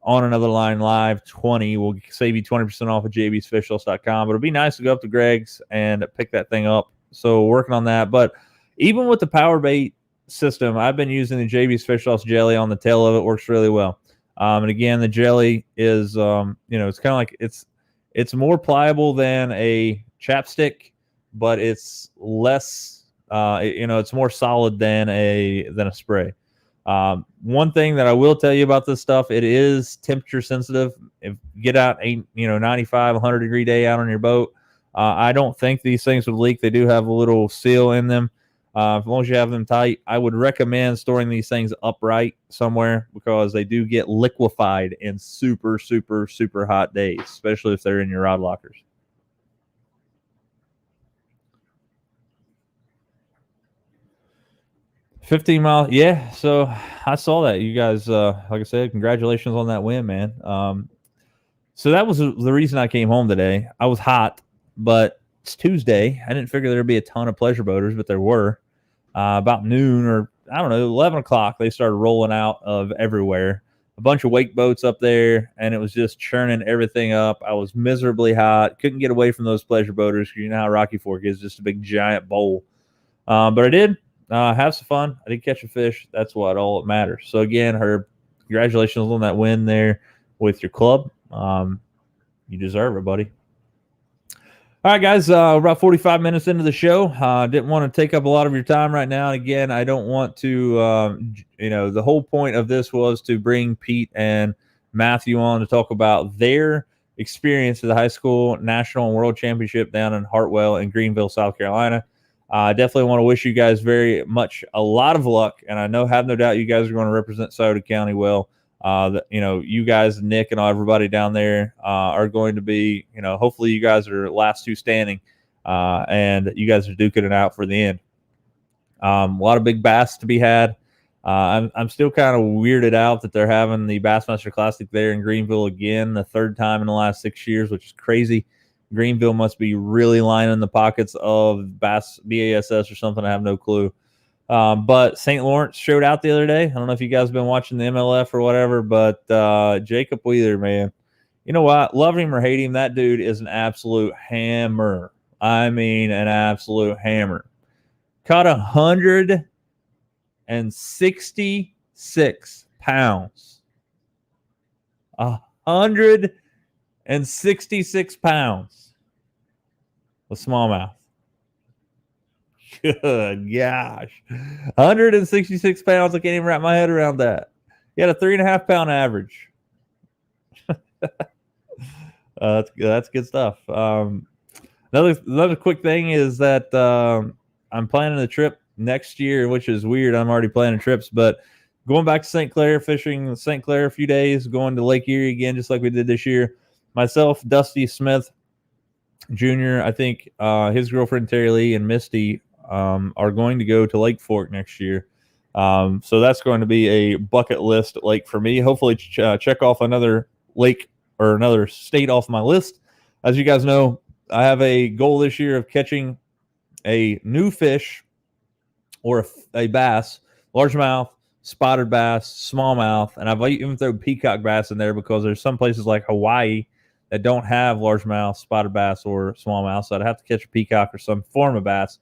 on another line live 20 will save you 20% off of jbsfishsauce.com. But it'll be nice to go up to Greg's and pick that thing up. So working on that. But even with the power bait system, I've been using the JB's Fish Sauce jelly on the tail of it. Works really well. And again, the jelly is, you know, it's kind of like it's more pliable than a chapstick, but it's less, you know, it's more solid than a spray. One thing that I will tell you about this stuff, it is temperature sensitive. If you get out a 95, 100 degree day out on your boat, I don't think these things would leak. They do have a little seal in them. As long as you have them tight, I would recommend storing these things upright somewhere because they do get liquefied in super, super, super hot days, especially if they're in your rod lockers. $15 miles. Yeah, so I saw that. You guys, like I said, congratulations on that win, man. So that was the reason I came home today. I was hot, but it's Tuesday. I didn't figure there'd be a ton of pleasure boaters, but there were. About noon or, I don't know, 11 o'clock, they started rolling out of everywhere. A bunch of wake boats up there, and it was just churning everything up. I was miserably hot. Couldn't get away from those pleasure boaters because you know how Rocky Fork is, just a big giant bowl. But I did have some fun. I did catch a fish. That's all that matters. So, again, Herb, congratulations on that win there with your club. You deserve it, buddy. All right, guys, we're about 45 minutes into the show. Didn't want to take up a lot of your time right now. And again, I don't want to, the whole point of this was to bring Pete and Matthew on to talk about their experience at the high school national and world championship down in Hartwell in Greenville, South Carolina. I definitely want to wish you guys very much a lot of luck. And I have no doubt you guys are going to represent Scioto County well. You guys, Nick and everybody down there are going to be, hopefully you guys are last two standing and you guys are duking it out for the end. A lot of big bass to be had. I'm still kind of weirded out that they're having the Bassmaster Classic there in Greenville again, the third time in the last 6 years, which is crazy. Greenville must be really lining the pockets of BASS or something. I have no clue. But St. Lawrence showed out the other day. I don't know if you guys have been watching the MLF or whatever, but Jacob Wheeler, man, you know what? Love him or hate him, that dude is an absolute hammer. I mean, an absolute hammer. Caught 166 pounds. 166 pounds of smallmouth. Good gosh. 166 pounds. I can't even wrap my head around that. He had a 3.5 pound average. That's good stuff. Another quick thing is that I'm planning a trip next year, which is weird. I'm already planning trips, but going back to St. Clair, fishing St. Clair a few days, going to Lake Erie again, just like we did this year. Myself, Dusty Smith Jr., I think his girlfriend Terry Lee and Misty are going to go to Lake Fork next year. So that's going to be a bucket list lake for me. Hopefully check off another lake or another state off my list. As you guys know, I have a goal this year of catching a new fish or a bass, largemouth, spotted bass, smallmouth, and I've even thrown peacock bass in there because there's some places like Hawaii that don't have largemouth, spotted bass, or smallmouth, so I'd have to catch a peacock or some form of bass.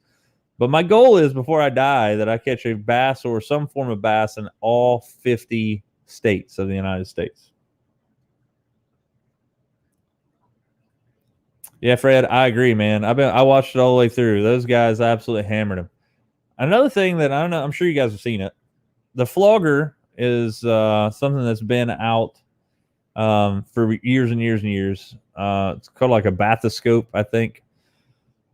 But my goal is before I die that I catch a bass or some form of bass in all 50 states of the United States. Yeah, Fred, I agree, man. I watched it all the way through. Those guys absolutely hammered him. Another thing that I don't know, I'm sure you guys have seen it. The flogger is something that's been out for years and years and years. It's called like a bathoscope, I think.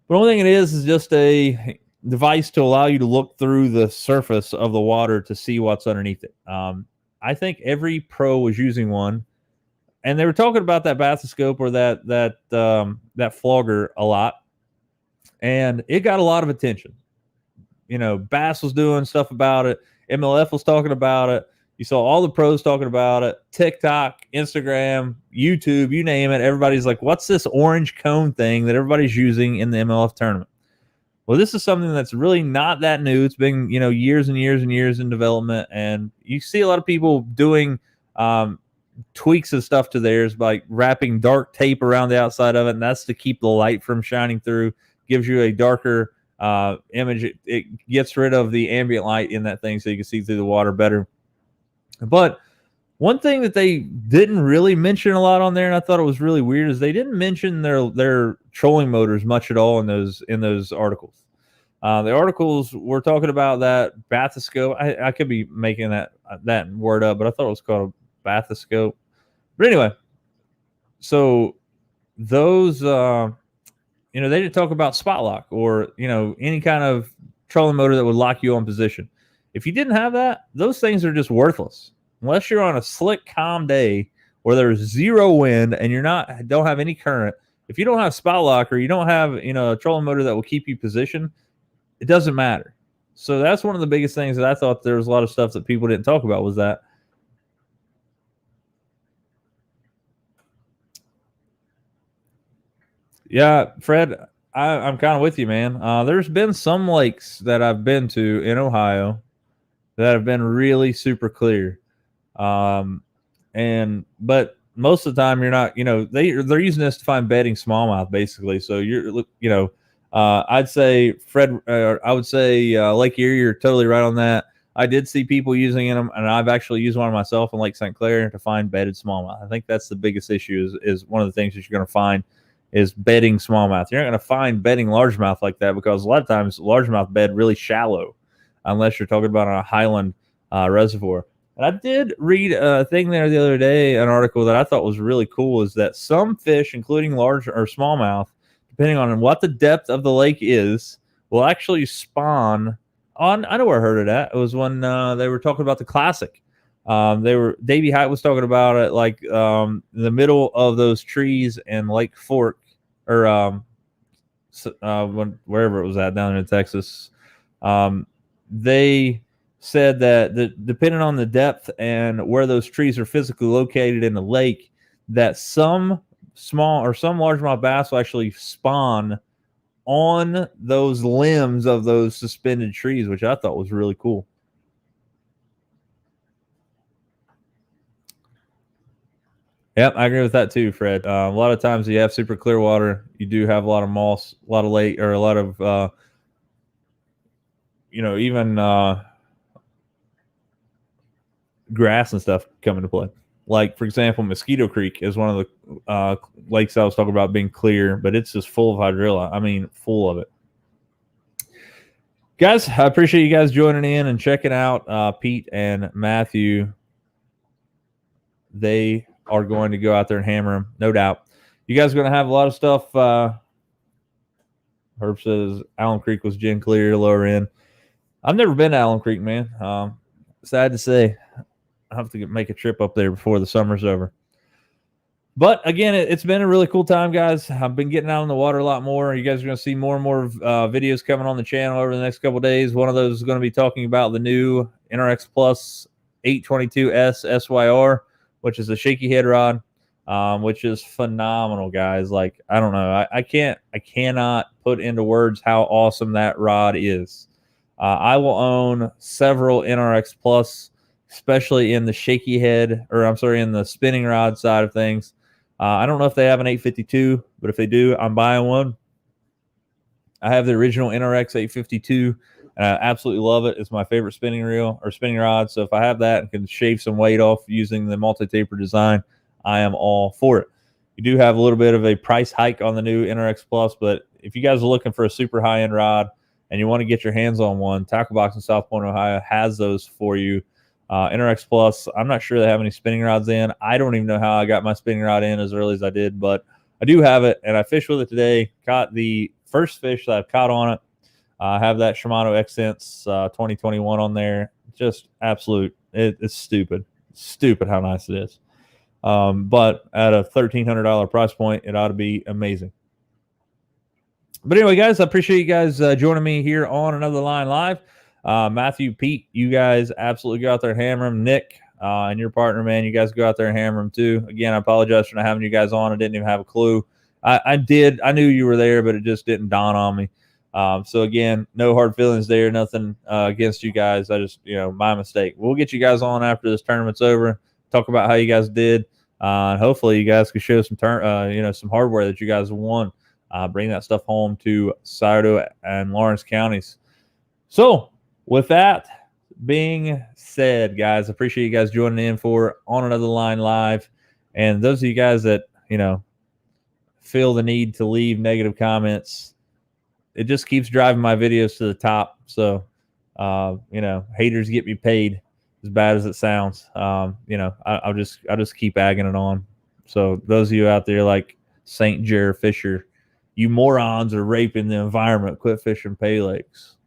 But the only thing it is just a device to allow you to look through the surface of the water to see what's underneath it. I think every pro was using one, and they were talking about that bathoscope or that flogger a lot, and it got a lot of attention. You know, Bass was doing stuff about it. MLF was talking about it. You saw all the pros talking about it. TikTok, Instagram, YouTube, you name it. Everybody's like, what's this orange cone thing that everybody's using in the MLF tournament? Well, this is something that's really not that new. It's been, years and years and years in development. And you see a lot of people doing tweaks and stuff to theirs by wrapping dark tape around the outside of it. And that's to keep the light from shining through, gives you a darker image. It gets rid of the ambient light in that thing so you can see through the water better. But one thing that they didn't really mention a lot on there, and I thought it was really weird, is they didn't mention their trolling motors much at all in those articles. The articles were talking about that bathoscope. I could be making that word up, but I thought it was called a bathoscope. But anyway, so those they didn't talk about spot lock or any kind of trolling motor that would lock you on position. If you didn't have that, those things are just worthless. Unless you're on a slick, calm day where there's zero wind and don't have any current. If you don't have spot lock or you don't have a trolling motor that will keep you positioned, it doesn't matter. So that's one of the biggest things that I thought there was a lot of stuff that people didn't talk about was that. Yeah, Fred, I'm kind of with you, man. There's been some lakes that I've been to in Ohio that have been really super clear. But most of the time you're not, they're using this to find bedding smallmouth basically. So I'd say Fred, I would say Lake Erie, you're totally right on that. I did see people using them, and I've actually used one myself in Lake St. Clair to find bedded smallmouth. I think that's the biggest issue is one of the things that you're going to find is bedding smallmouth. You're not going to find bedding largemouth like that because a lot of times largemouth bed really shallow unless you're talking about a highland reservoir. And I did read a thing there the other day, an article that I thought was really cool, is that some fish, including large or smallmouth, depending on what the depth of the lake is, will actually spawn on. I know where I heard it at. It was when they were talking about the Classic. Davey Height was talking about it, like in the middle of those trees in Lake Fork, or wherever it was at down in Texas. They said that depending on the depth and where those trees are physically located in the lake, that some small or some largemouth bass will actually spawn on those limbs of those suspended trees, which I thought was really cool. Yep, I agree with that too, Fred. A lot of times you have super clear water, you do have a lot of moss, a lot of lake, or a lot of, even grass and stuff come into play. Like, for example, Mosquito Creek is one of the lakes I was talking about being clear, but it's just full of hydrilla. I mean, full of it. Guys, I appreciate you guys joining in and checking out Pete and Matthew. They are going to go out there and hammer them, no doubt. You guys are going to have a lot of stuff. Herb says Allen Creek was gin clear, lower end. I've never been to Allen Creek, man. Sad to say. I have to make a trip up there before the summer's over. But again, it's been a really cool time, guys. I've been getting out on the water a lot more. You guys are going to see more and more videos coming on the channel over the next couple of days. One of those is going to be talking about the new NRX Plus 822S SYR, which is a shaky head rod, which is phenomenal, guys. Like, I don't know. I cannot put into words how awesome that rod is. I will own several NRX Plus, especially in the shaky head, in the spinning rod side of things. I don't know if they have an 852, but if they do, I'm buying one. I have the original NRX 852, and I absolutely love it. It's my favorite spinning rod. So if I have that and can shave some weight off using the multi-taper design, I am all for it. You do have a little bit of a price hike on the new NRX Plus, but if you guys are looking for a super high-end rod and you want to get your hands on one, Tackle Box in South Point, Ohio has those for you. NRX Plus, I'm not sure they have any spinning rods in. I don't even know how I got my spinning rod in as early as I did, but I do have it, and I fished with it today. Caught the first fish that I've caught on it. I have that Shimano X-Sense 2021 on there. Just absolute. It's stupid. Stupid how nice it is. But at a $1,300 price point, it ought to be amazing. But anyway, guys, I appreciate you guys joining me here on Another Line Live. Matthew, Pete, you guys absolutely go out there and hammer them. Nick and your partner, man, you guys go out there and hammer them too. Again, I apologize for not having you guys on. I didn't even have a clue. I knew you were there, but it just didn't dawn on me. So again, no hard feelings there, nothing against you guys. I just, my mistake. We'll get you guys on after this tournament's over, talk about how you guys did. And hopefully you guys can show some some hardware that you guys won. Bring that stuff home to Scioto and Lawrence counties. So with that being said, guys, appreciate you guys joining in for On Another Line Live. And those of you guys that, feel the need to leave negative comments, it just keeps driving my videos to the top. So, haters get me paid, as bad as it sounds. I'll just keep agging it on. So those of you out there like St. Jer Fisher, you morons are raping the environment. Quit fishing pay lakes.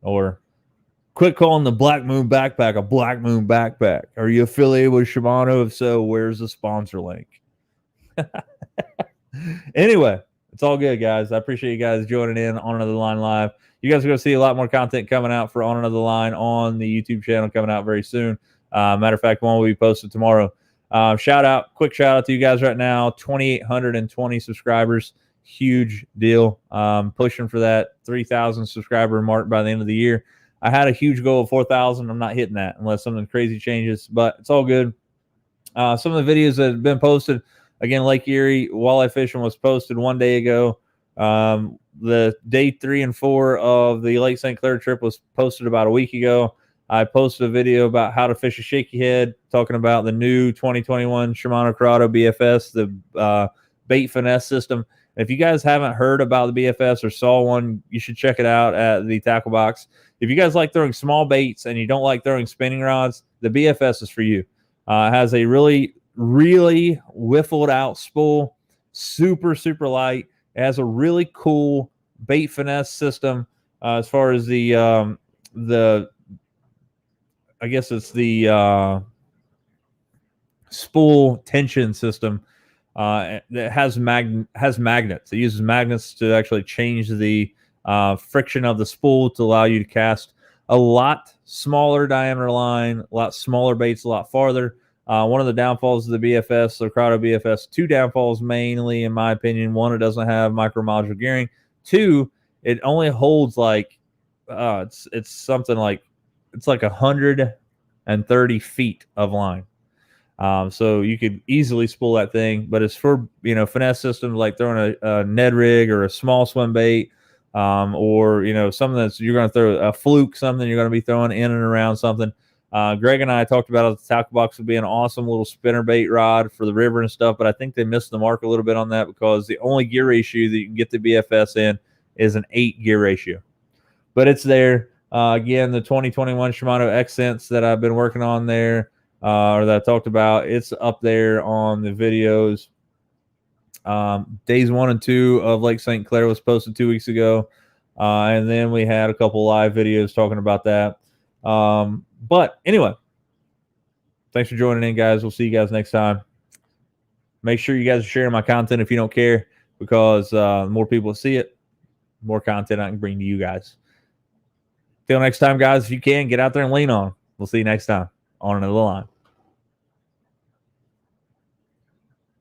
Or quit calling the Black Moon backpack a Black Moon backpack. Are you affiliated with Shimano? If so, where's the sponsor link? Anyway, it's all good, guys. I appreciate you guys joining in on Another Line Live. You guys are going to see a lot more content coming out for On Another Line on the YouTube channel coming out very soon. Matter of fact, one will be posted tomorrow. Quick shout out to you guys right now. 2,820 subscribers. Huge deal. Pushing for that 3,000 subscriber mark by the end of the year. I had a huge goal of 4,000. I'm not hitting that unless something crazy changes, but it's all good. Some of the videos that have been posted, again, Lake Erie walleye fishing was posted one day ago. The day 3 and 4 of the Lake St. Clair trip was posted about a week ago. I posted a video about how to fish a shaky head, talking about the new 2021 Shimano Corrado BFS, the bait finesse system. If you guys haven't heard about the BFS or saw one, you should check it out at the Tackle Box. If you guys like throwing small baits and you don't like throwing spinning rods, the BFS is for you. It has a really, really whiffled out spool, super, super light. It has a really cool bait finesse system as far as the I guess it's the spool tension system. That has magnets. It uses magnets to actually change the friction of the spool to allow you to cast a lot smaller diameter line, a lot smaller baits, a lot farther. One of the downfalls of the BFS, the Corrado BFS, two downfalls mainly, in my opinion. One, it doesn't have micro module gearing. Two, it only holds like it's something like it's like 130 feet of line. So you could easily spool that thing, but it's for finesse systems like throwing a Ned rig or a small swim bait, or something that's you're going to throw a fluke, something you're going to be throwing in and around something. Greg and I talked about the tackle box would be an awesome little spinner bait rod for the river and stuff, but I think they missed the mark a little bit on that because the only gear ratio that you can get the BFS in is an 8 gear ratio. But it's there. Again, the 2021 Shimano Accents that I've been working on there, or that I talked about, it's up there on the videos. Days 1 and 2 of Lake St. Clair was posted 2 weeks ago. And then we had a couple live videos talking about that. But anyway, thanks for joining in, guys. We'll see you guys next time. Make sure you guys are sharing my content if you don't care, because the more people see it, the more content I can bring to you guys. Till next time, guys, if you can, get out there and lean on. We'll see you next time on Another Line.